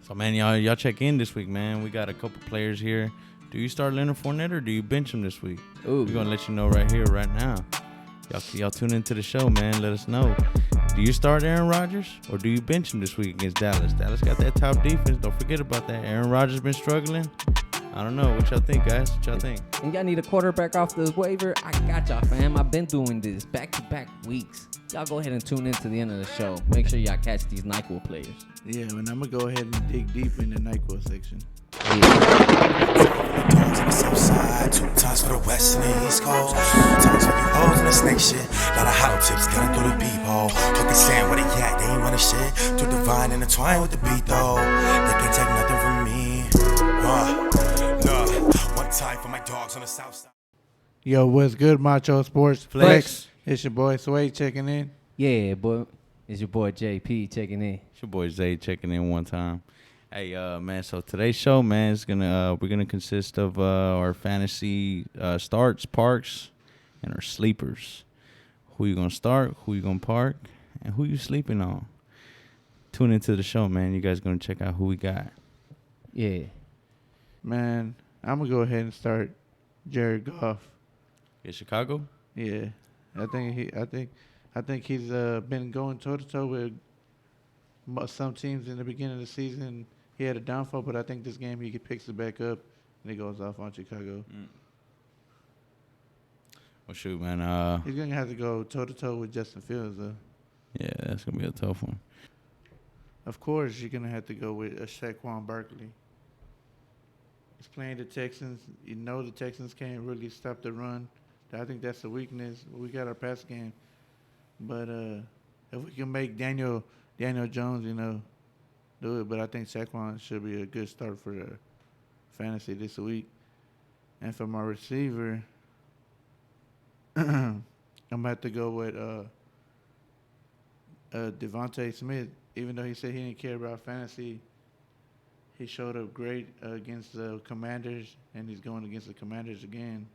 So, man, y'all check in this week, man. We got a couple players here. Do you start Leonard Fournette or do you bench him this week? Ooh. We're going to let you know right here, right now. Y'all tune into the show, man. Let us know. Do you start Aaron Rodgers or do you bench him this week against Dallas? Dallas got that top defense. Don't forget about that. Aaron Rodgers been struggling. I don't know. What y'all think, guys? What y'all think? And y'all need a quarterback off the waiver? I got y'all, fam. I've been doing this back-to-back weeks. Y'all go ahead and tune in to the end of the show. Make sure y'all catch these NyQuil players. Yeah, and I'm going to go ahead and dig deep in the NyQuil section. Yeah. Dogs on the south side, 2 times for the west and the east coast. Times for you hoes and the snake shit. Lot of hollow tips gunning through the peephole. What they saying, where they at? They ain't running shit. Too divine and entwined with the beat though. They can't take nothing from me. Look, one time for my dogs on the south side. Yo, what's good, Macho Sports? Flex. It's your boy Sway checking in. Yeah, boy. It's your boy JP checking in. It's your boy Zay checking in one time. Hey, man, so today's show, man, is we're gonna consist of our fantasy starts, parks, and our sleepers. Who you gonna start, who you gonna park, and who you sleeping on. Tune into the show, man. You guys gonna check out who we got. Yeah. Man, I'm going to go ahead and start Jared Goff. In Chicago? Yeah. I think he's been going toe-to-toe with some teams in the beginning of the season. He had a downfall, but I think this game he picks it back up and he goes off on Chicago. Well, shoot, man. He's going to have to go toe-to-toe with Justin Fields, though. Yeah, that's going to be a tough one. Of course, you're going to have to go with Saquon Barkley. He's playing the Texans. You know the Texans can't really stop the run. I think that's the weakness. We got our pass game. But if we can make Daniel Jones, do it. But I think Saquon should be a good start for the fantasy this week. And for my receiver, I'm going to have to go with Devontae Smith. Even though he said he didn't care about fantasy, he showed up great against the Commanders, and he's going against the Commanders again.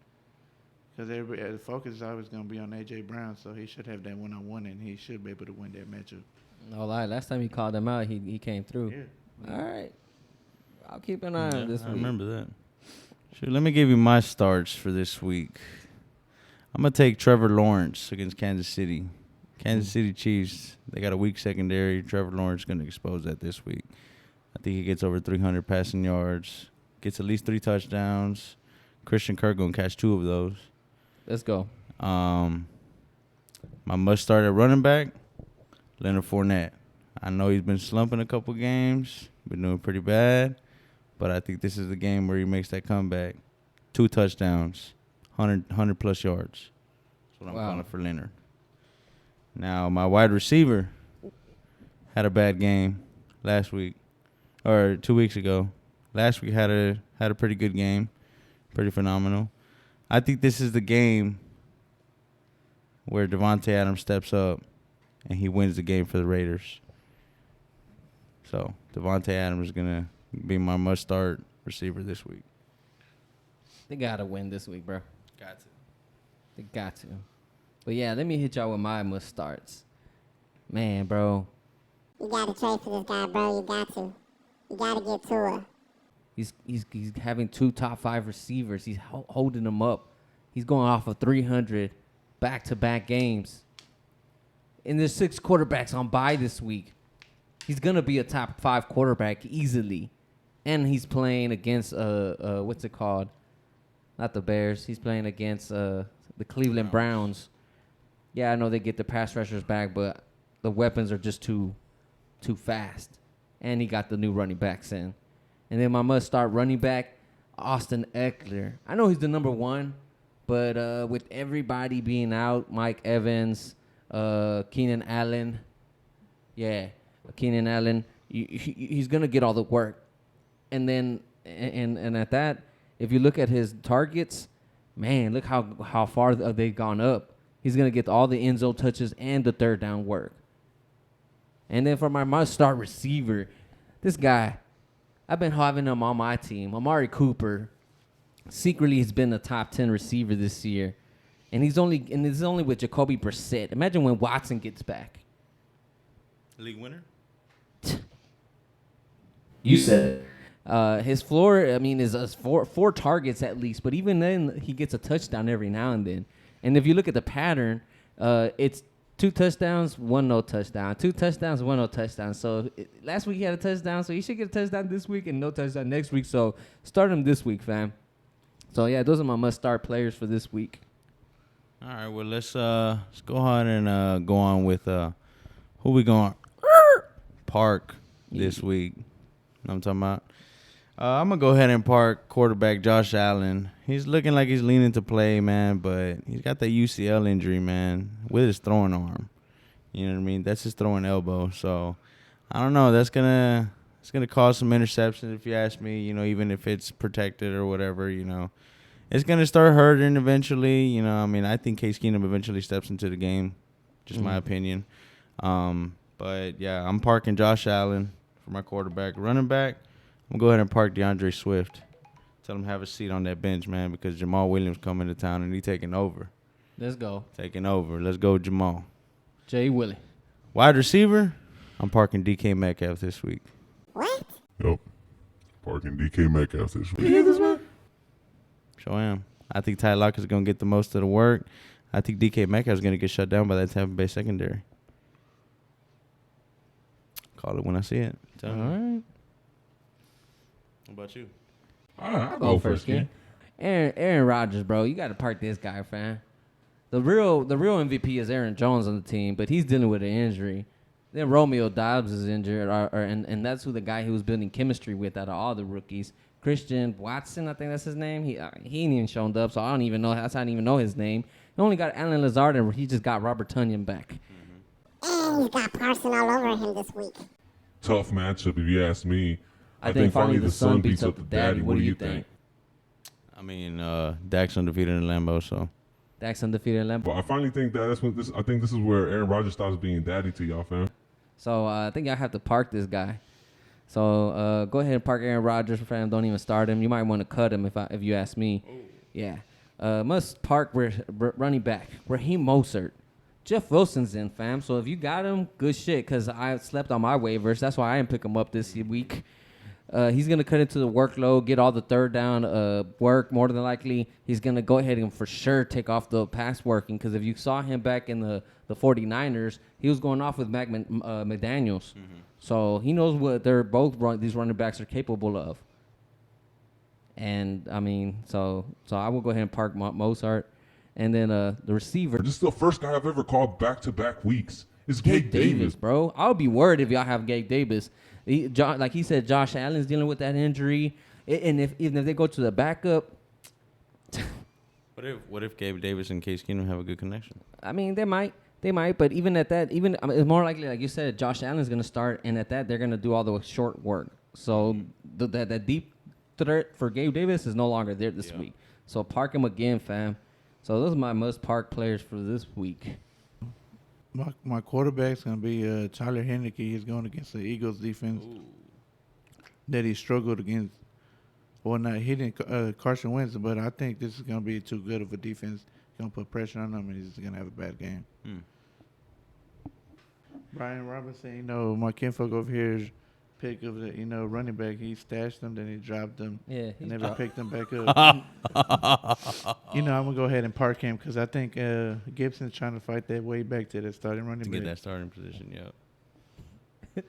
Because the focus is always going to be on A.J. Brown, so he should have that one-on-one, and he should be able to win that matchup. No lie. Last time he called him out, he came through. Yeah. All right. I'll keep an eye on this I week. remember that. Shoot, let me give you my starts for this week. I'm going to take Trevor Lawrence against Kansas City. Kansas City Chiefs, they got a weak secondary. Trevor Lawrence is going to expose that this week. I think he gets over 300 passing yards, gets at least 3 touchdowns. Christian Kirk going to catch 2 of those. Let's go. My must start at running back, Leonard Fournette. I know he's been slumping a couple games, been doing pretty bad, but I think this is the game where he makes that comeback. 2 touchdowns, 100 plus yards. That's what I'm calling for Leonard. Now, my wide receiver had a bad game last week, or 2 weeks ago. Last week had a pretty good game, pretty phenomenal. I think this is the game where Devontae Adams steps up and he wins the game for the Raiders. So, Devontae Adams is going to be my must-start receiver this week. They got to win this week, bro. Got to. They got to. But, yeah, let me hit y'all with my must starts. Man, bro. You got to trade for this guy, bro. You got to. You got to get Tua. He's having 2 top 5 receivers. He's holding them up. He's going off of 300 back-to-back games. And there's 6 quarterbacks on bye this week. He's going to be a top 5 quarterback easily. And he's playing against, what's it called? Not the Bears. He's playing against the Cleveland Browns. Yeah, I know they get the pass rushers back, but the weapons are just too fast. And he got the new running backs in. And then my must-start running back, Austin Eckler. I know he's the number 1, but with everybody being out, Mike Evans, Keenan Allen, he's going to get all the work. And then, and at that, if you look at his targets, man, look how far they've gone up. He's going to get all the end zone touches and the third down work. And then for my must-start receiver, this guy, I've been having him on my team. Amari Cooper, secretly he's been a top 10 receiver this year. And he's only with Jacoby Brissett. Imagine when Watson gets back. League winner? You said it. His floor, I mean, is four targets at least. But even then, he gets a touchdown every now and then. And if you look at the pattern, it's 2 touchdowns, 1 no touchdown. 2 touchdowns, 1 no touchdown. So last week he had a touchdown, so he should get a touchdown this week and no touchdown next week. So start him this week, fam. So yeah, those are my must-start players for this week. All right, well let's go ahead and go on with who we going park this week. You know what I'm talking about? I'm gonna go ahead and park quarterback Josh Allen. He's looking like he's leaning to play, man, but he's got that UCL injury, man, with his throwing arm. You know what I mean? That's his throwing elbow. So I don't know. It's gonna cause some interceptions if you ask me. You know, even if it's protected or whatever. You know, it's gonna start hurting eventually. You know, I mean, I think Case Keenum eventually steps into the game. Just my opinion. But yeah, I'm parking Josh Allen for my quarterback. Running back, I'm going to go ahead and park DeAndre Swift. Tell him have a seat on that bench, man, because Jamal Williams coming to town and he taking over. Let's go. Taking over. Let's go, Jamal. Jay Willie. Wide receiver, I'm parking DK Metcalf this week. What? Yep. Parking DK Metcalf this week. You hear this, man? Sure am. I think Ty Lockett's going to get the most of the work. I think DK Metcalf's going to get shut down by that Tampa Bay secondary. Call it when I see it. All right. What about you? I'll Go first, kid. Aaron Rodgers, bro. You got to park this guy, fam. The real MVP is Aaron Jones on the team, but he's dealing with an injury. Then Romeo Doubs is injured, and that's who the guy he was building chemistry with out of all the rookies. Christian Watson, I think that's his name. He ain't even shown up, so I don't even know. I don't even know his name. He only got Alan Lazard, and he just got Robert Tonyan back. And he's got Parson all over him this week. Tough matchup, if you ask me. I think finally the son beats up the daddy. What do you think? I mean, Dak's undefeated in Lambeau, so. Dak's undefeated in Lambeau. But I finally think that's what this. I think this is where Aaron Rodgers stops being daddy to y'all, fam. So I think y'all have to park this guy. So go ahead and park Aaron Rodgers, fam. Don't even start him. You might want to cut him if you ask me. Ooh. Yeah. Must park running back Raheem Mostert. Jeff Wilson's in, fam. So if you got him, good shit. Because I slept on my waivers. That's why I didn't pick him up this week. He's going to cut into the workload, get all the third down work. More than likely, he's going to go ahead and for sure take off the pass working. Because if you saw him back in the 49ers, he was going off with McDaniels. Mm-hmm. So he knows what these running backs are capable of. And, I mean, so I will go ahead and park Mozart. And then the receiver. This is the first guy I've ever called back-to-back weeks. It's Gabe Davis, bro. I would be worried if y'all have Gabe Davis. Like he said, Josh Allen's dealing with that injury. And even if they go to the backup. What if Gabe Davis and Case Keenum have a good connection? I mean, they might. But even at that, it's more likely, like you said, Josh Allen's going to start. And at that, they're going to do all the short work. So that deep threat for Gabe Davis is no longer there this week. So park him again, fam. So those are my must-park players for this week. My quarterback's going to be Tyler Heineke. He's going against the Eagles defense that he struggled against. Well, not hitting Carson Wentz, but I think this is going to be too good of a defense. Going to put pressure on him, and he's going to have a bad game. Brian Robinson, my kinfolk over here pick of the running back. He stashed them, then he dropped them. Yeah, and never picked them back up. I'm gonna go ahead and park him because I think Gibson's trying to fight that way back to the starting running back. To get that starting position, yeah.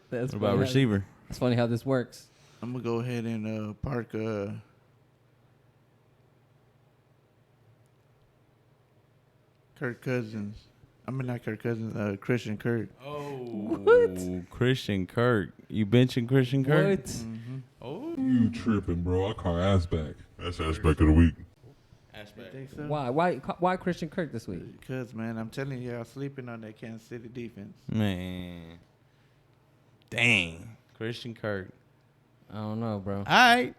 What about receiver? It's funny how this works. I'm gonna go ahead and park. Kirk Cousins. I mean, not Kirk Cousins, Christian Kirk. Oh, what? Christian Kirk. You benching Christian Kirk? What? Mm-hmm. Oh, You tripping, bro. I call ass back. That's aspect of the week. aspect. Think so? Why Christian Kirk this week? Because, man, I'm telling you, y'all sleeping on that Kansas City defense. Man. Dang. Christian Kirk. I don't know, bro. All right.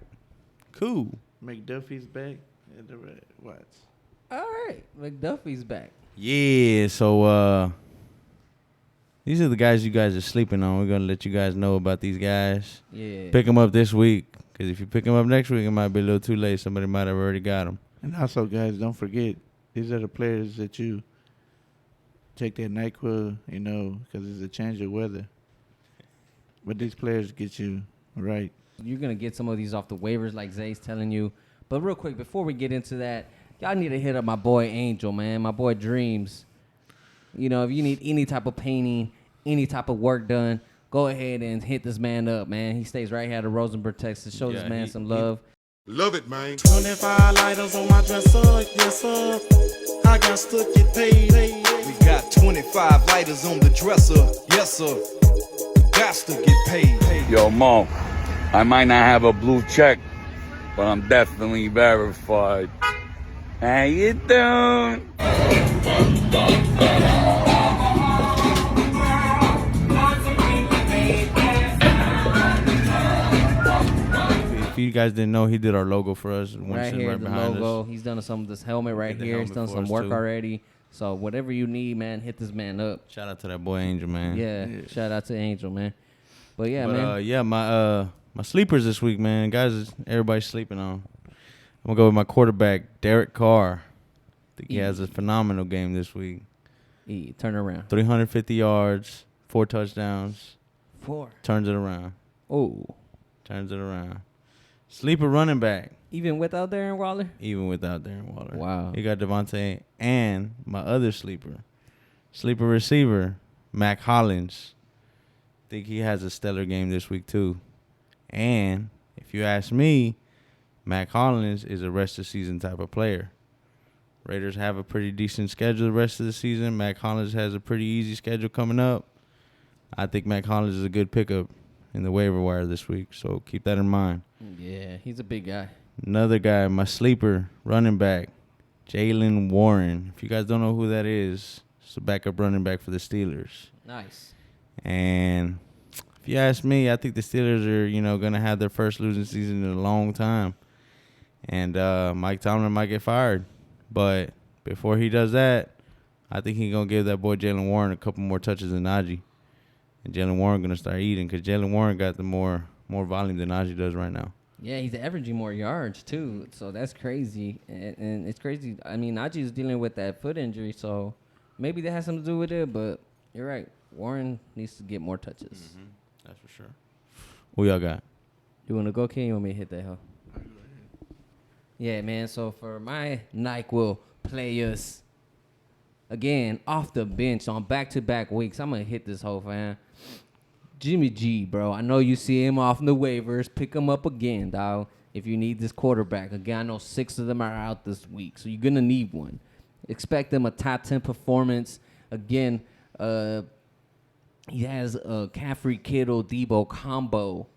Cool. McDuffie's back. And the what? All right. McDuffie's back. Yeah, so these are the guys you guys are sleeping on. We're going to let you guys know about these guys. Yeah. Pick them up this week, because if you pick them up next week, it might be a little too late. Somebody might have already got them. And also, guys, don't forget, these are the players that you take that NyQuil, because it's a change of weather. But these players get you right. you're going to get some of these off the waivers like Zay's telling you. But real quick, before we get into that, y'all need to hit up my boy Angel, man. My boy Dreams. You know, if you need any type of painting, any type of work done, go ahead and hit this man up, man. He stays right here out of Rosenberg, Texas. Show this man some love. Love it, man. 25 lighters on my dresser, yes sir. I got to get paid. We got 25 lighters on the dresser, yes sir. Got to get paid. Yo, Mo, I might not have a blue check, but I'm definitely verified. How you doing? If you guys didn't know, he did our logo for us. Right here, the logo. He's done some of this helmet right here. He's done some work already. So whatever you need, man, hit this man up. Shout out to that boy Angel, man. Yeah, shout out to Angel, man. But my sleepers this week, man. Guys, everybody's sleeping on. I'm gonna go with my quarterback, Derek Carr. I think he has a phenomenal game this week. Turn around. 350 yards, 4 touchdowns. 4. Turns it around. Oh. Turns it around. Sleeper running back. Even without Darren Waller? Even without Darren Waller. Wow. He got Devontae and my other sleeper. Sleeper receiver, Mac Hollins. Think he has a stellar game this week too. And if you ask me, Mac Hollins is a rest of season type of player. Raiders have a pretty decent schedule the rest of the season. Mac Hollins has a pretty easy schedule coming up. I think Mac Hollins is a good pickup in the waiver wire this week, so keep that in mind. Yeah, he's a big guy. Another guy, my sleeper running back, Jaylen Warren. If you guys don't know who that is, it's a backup running back for the Steelers. Nice. And if you ask me, I think the Steelers are, going to have their first losing season in a long time. And Mike Tomlin might get fired. But before he does that, I think he's going to give that boy Jaylen Warren a couple more touches than Najee. And Jaylen Warren going to start eating because Jaylen Warren got the more volume than Najee does right now. Yeah, he's averaging more yards, too. So that's crazy. And it's crazy. I mean, Najee's dealing with that foot injury, so maybe that has something to do with it. But you're right. Warren needs to get more touches. Mm-hmm. That's for sure. Who y'all got? You want to go, Ken? You want me to hit that, huh? Yeah, man. So for my NyQuil players, again, off the bench on back-to-back weeks, I'm going to hit this whole fan. Jimmy G, bro. I know you see him off the waivers. Pick him up again, dog, if you need this quarterback. Again, I know 6 of them are out this week, so you're going to need one. Expect them a top 10 performance. Again, he has a Caffrey, Kittle, Debo combo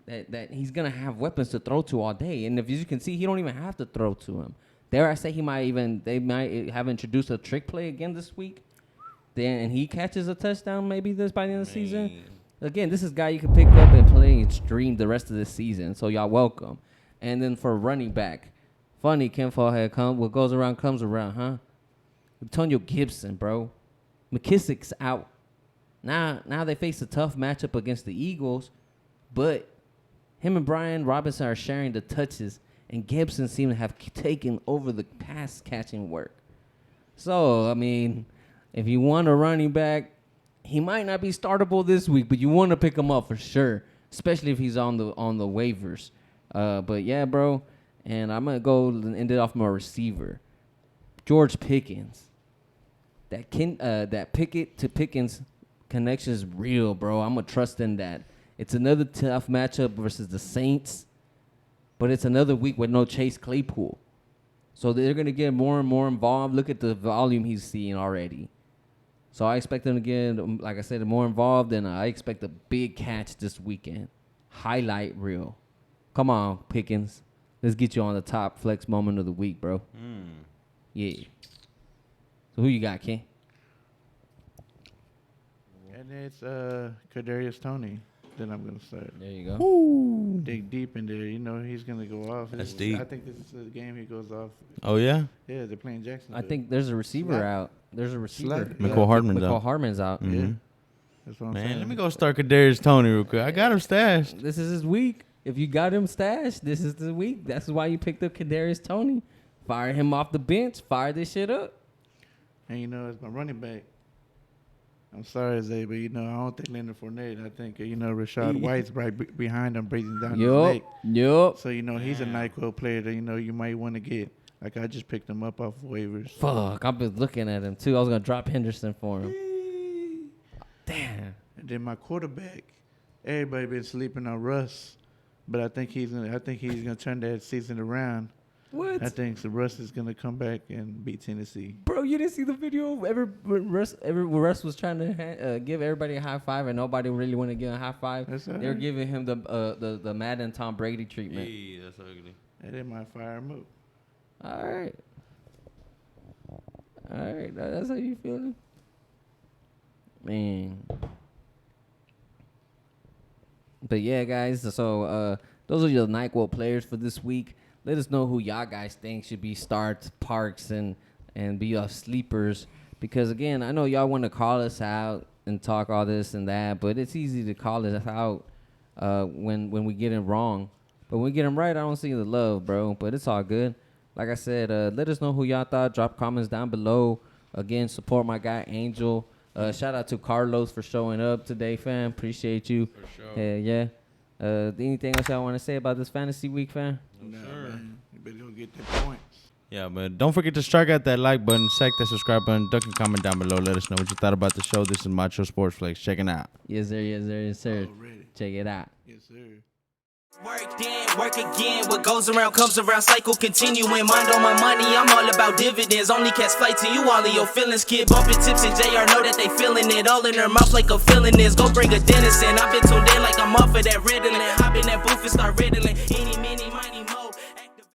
that he's going to have weapons to throw to all day. And if you can see, he don't even have to throw to him. Dare I say they might have introduced a trick play again this week. And he catches a touchdown maybe by the end of the season. Again, this is a guy you can pick up and play and stream the rest of the season. So y'all welcome. And then for running back, funny, Kenfall had what goes around comes around, huh? Antonio Gibson, bro. McKissick's out. Now they face a tough matchup against the Eagles, but him and Brian Robinson are sharing the touches, and Gibson seems to have taken over the pass catching work. So, I mean, if you want a running back, he might not be startable this week, but you want to pick him up for sure, especially if he's on the waivers. But yeah, bro, and I'm gonna go and end it off my receiver, George Pickens. That Pickett to Pickens connection is real, bro. I'm gonna trust in that. It's another tough matchup versus the Saints, but it's another week with no Chase Claypool. So they're going to get more and more involved. Look at the volume he's seeing already. So I expect them to get, like I said, more involved, and I expect a big catch this weekend. Highlight reel. Come on, Pickens. Let's get you on the top flex moment of the week, bro. Yeah. So who you got, Ken? And it's Kadarius Toney that I'm going to start. There you go. Ooh. Dig deep in there. You know he's going to go off. That's deep. I think this is the game he goes off. Oh, yeah? Yeah, they're playing Jackson. I think there's a receiver out. There's a receiver. McCall Hardman's out. McCall Hardman's out. Mm-hmm. Yeah. That's what I'm saying. Let me go start Kadarius Toney real quick. I got him stashed. This is his week. If you got him stashed, this is the week. That's why you picked up Kadarius Toney. Fire him off the bench. Fire this shit up. And you know, it's my running back. I'm sorry, Zay, but I don't think Leonard Fournette. I think Rashad White's right behind him, breathing down his neck. Yup. So he's a NyQuil player that you might want to get. Like I just picked him up off waivers. Fuck, I've been looking at him too. I was gonna drop Henderson for him. Damn. And then my quarterback, everybody been sleeping on Russ, but I think he's gonna turn that season around. What? I think Russ is gonna come back and beat Tennessee. Bro, you didn't see the video where Russ was trying to give everybody a high five and nobody really wanted to give him a high five. They were giving him the Madden Tom Brady treatment. Hey, that's ugly. And they might fire him up. All right. That's how you feeling, man. But yeah, guys. So those are your NyQuil players for this week. Let us know who y'all guys think should be starts, parks, and be sleepers. Because again, I know y'all want to call us out and talk all this and that, but it's easy to call us out when we get it wrong. But when we get them right, I don't see the love, bro. But it's all good. Like I said, let us know who y'all thought. Drop comments down below. Again, support my guy Angel. Shout out to Carlos for showing up today, fam. Appreciate you. For sure. Yeah. Anything else y'all want to say about this fantasy week, fam? No, man. You better go get the points. Yeah, but don't forget to strike out that like button, sack that subscribe button, duck and comment down below. Let us know what you thought about the show. This is Macho Sports Flex. Check it out. Yes, sir. Already. Check it out. Yes, sir. Work then, work again. What goes around comes around. Cycle continuing. Mind on my money. I'm all about dividends. Only catch flight to you. All of your feelings, kid. Bumping tips and Jxxy.R. know that they feeling it. All in their mouth like a feeling is. Go bring a dentist in. I've been tuned in like I'm off of that Ritalin. Hop in that booth and start riddling. Any, mini, miny.